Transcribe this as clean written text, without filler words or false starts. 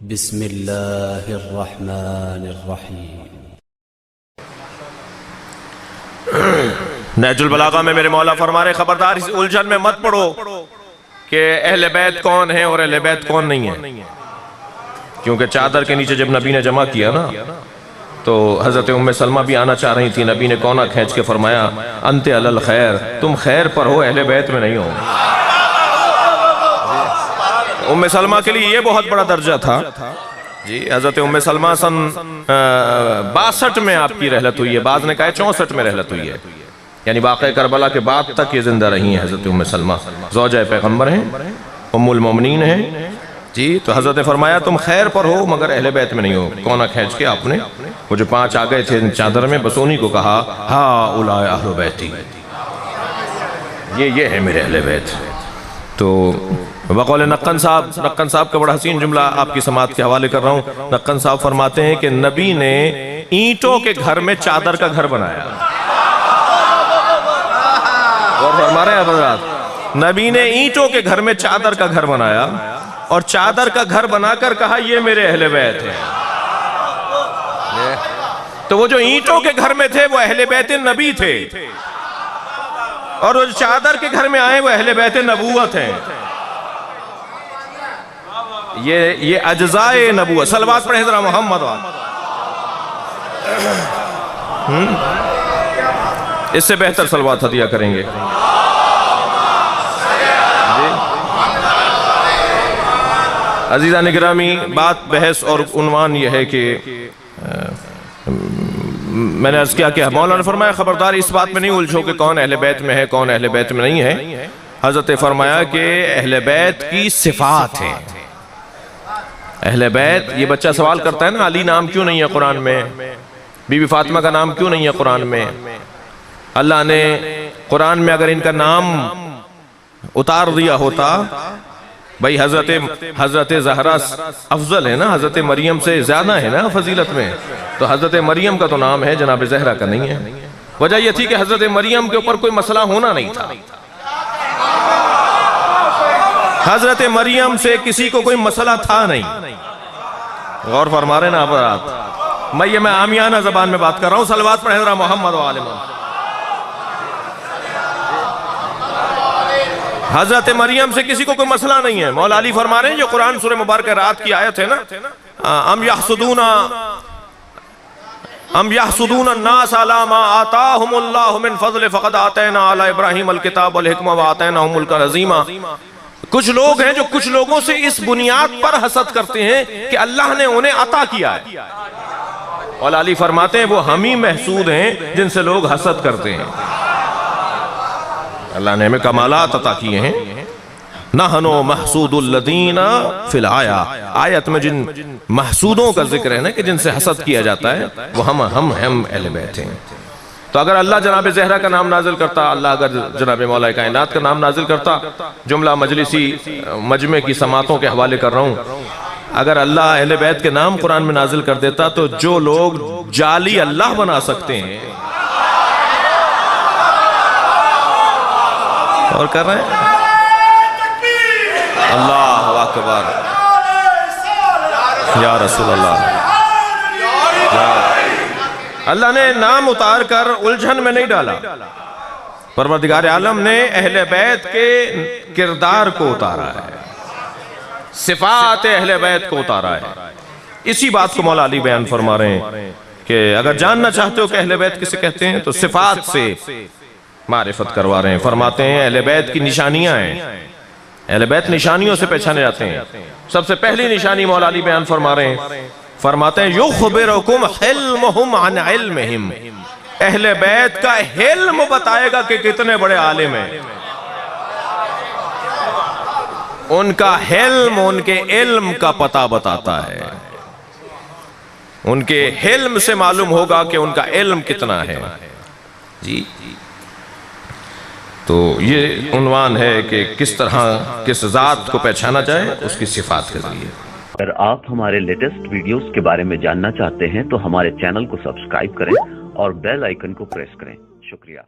بسم اللہ الرحمن الرحیم۔ نہج البلاغہ میں میرے مولا فرما رہے خبردار اس الجھن میں مت پڑو کہ اہل بیت کون ہیں اور اہل بیت کون نہیں ہیں، کیونکہ چادر کے نیچے جب نبی نے جمع کیا نا تو حضرت ام سلمہ بھی آنا چاہ رہی تھی، نبی نے کونا کھینچ کے فرمایا انت علی الخیر، تم خیر پر ہو، اہل بیت میں نہیں ہو۔ ام سلمہ کے لیے یہ بہت بڑا درجہ تھا جی۔ حضرت ام سلمہ سن 62 میں آپ کی رحلت ہوئی ہے، بعض نے کہا 64 میں رحلت ہوئی ہے، یعنی واقعہ کربلا کے بعد تک یہ زندہ رہی ہیں حضرت ام سلمہ، زوجہ پیغمبر ہیں، ام المومنین ہیں جی۔ تو حضرت نے فرمایا تم خیر پر ہو مگر اہل بیت میں نہیں ہو۔ کونا کھینچ کے آپ نے وہ جو 5 آ گئے تھے چادر میں، بس انہی کو کہا ہا اولائے اہل بیتی، یہ ہے میرے اہل بیت۔ تو بقول نقن صاحب کا بڑا حسین جملہ آپ کی سماعت کے حوالے کر رہا ہوں۔ نقن صاحب فرماتے ہیں کہ نبی نے اینٹوں کے گھر میں چادر کا گھر بنایا، اور فرما رہے ہیں حضرات، نبی نے اینٹوں کے گھر میں چادر کا گھر بنایا اور چادر کا گھر بنا کر کہا یہ میرے اہل بیت ہیں۔ تو وہ جو اینٹوں کے گھر میں تھے وہ اہل بیت نبی تھے، اور وہ چادر کے گھر میں آئے وہ اہل بیت نبوت ہیں۔ یہ اجزائے نبوت۔ صلوات پڑھیں ذرا محمد اس سے بہتر صلوات ہدیہ کریں گے۔ عزیزان گرامی، بات بحث اور عنوان یہ ہے کہ میں نے عرض کیا کہ مولا نے فرمایا خبردار اس بات میں نہیں الجھو کہ کون اہل بیت میں ہے کون اہل بیت میں نہیں ہے۔ حضرت نے فرمایا کہ اہل بیت کی صفات ہیں۔ اہل بیت، یہ بچہ سوال کرتا ہے نا علی نام کیوں نہیں ہے قرآن میں، بی بی فاطمہ کا نام کیوں نہیں ہے قرآن میں؟ اللہ نے قرآن میں اگر ان کا نام اتار دیا ہوتا، بھئی حضرت زہرا افضل ہے نا، حضرت مریم سے زیادہ ہے نا فضیلت میں، تو حضرت مریم کا تو نام ہے، جناب زہرا کا نہیں ہے۔ وجہ یہ تھی کہ حضرت مریم کے اوپر کوئی مسئلہ ہونا نہیں تھا، حضرت مریم سے کسی کو کوئی مسئلہ تھا نہیں۔ غور فرما رہے نا حضرات، میں عامیانہ زبان میں بات کر رہا ہوں۔ صلوات پڑھیں ذرا محمد و آل محمد۔ حضرت مریم سے کسی کو کوئی مسئلہ نہیں ہے۔ مولا علی فرما رہے ہیں جو قرآن سورہ مبارکہ رات کی آیت ہے نا، ام یحسدون الناس علی ما آتاہم اللہ من فضل فقد آتینا علی ابراہیم الکتاب والحکمہ وآتیناہم ملکا عظیما۔ کچھ لوگ ہیں جو کچھ لوگوں سے اس بنیاد پر حسد کرتے ہیں کہ اللہ نے انہیں عطا کیا ہے، مولا علی فرماتے ہیں وہ ہم ہی محسود ہیں جن سے لوگ حسد کرتے ہیں۔ اللہ نے ہمیں کمالات عطا کیے ہیں۔ نحنو محسود الذین فی الآیہ، آیت میں جن محسودوں کا ذکر ہے نا کہ جن سے حسد کیا جاتا ہے، وہ ہم اہل بیت ہیں۔ تو اگر اللہ جناب زہرا کا نام نازل کرتا، اللہ اگر جناب مولا کائنات کا نام نازل کرتا، جملہ مجلسی مجمع کی سماعتوں کے حوالے کر رہا ہوں، اگر اللہ اہل بیت کے نام قرآن میں نازل کر دیتا تو جو لوگ جعلی اللہ بنا سکتے ہیں اور کر رہے ہیں اللہ اکبر یا رسول اللہ، اللہ نے نام اتار کر الجھن میں نہیں ڈالا، پروردگار عالم نے اہل بیت کے کردار کو اتارا ہے، صفات اہل بیت کو اتارا ہے۔ اسی بات کو مولا علی بیان فرما رہے ہیں کہ اگر جاننا چاہتے ہو کہ اہل بیت کسے کہتے ہیں تو صفات سے معرفت کروا رہے ہیں۔ فرماتے ہیں اہل بیت کی نشانیاں ہیں، اہل بیت نشانیوں سے پہچانے جاتے ہیں۔ سب سے پہلی نشانی مولا علی بیان فرما رہے ہیں، فرماتے ہیں یخبرکم حلمہم عن علمہم، اہل بیت کا حلم بتائے گا کہ کتنے بڑے عالم ہیں۔ ان کا حلم ان کے علم کا پتہ بتاتا ہے، ان کے حلم سے معلوم ہوگا کہ ان کا علم کتنا ہے جی۔ تو یہ عنوان ہے کہ کس طرح کس ذات کو پہچانا جائے اس کی صفات کے ذریعے۔ اگر آپ ہمارے لیٹسٹ ویڈیوز کے بارے میں جاننا چاہتے ہیں تو ہمارے چینل کو سبسکرائب کریں اور بیل آئیکن کو پریس کریں۔ شکریہ۔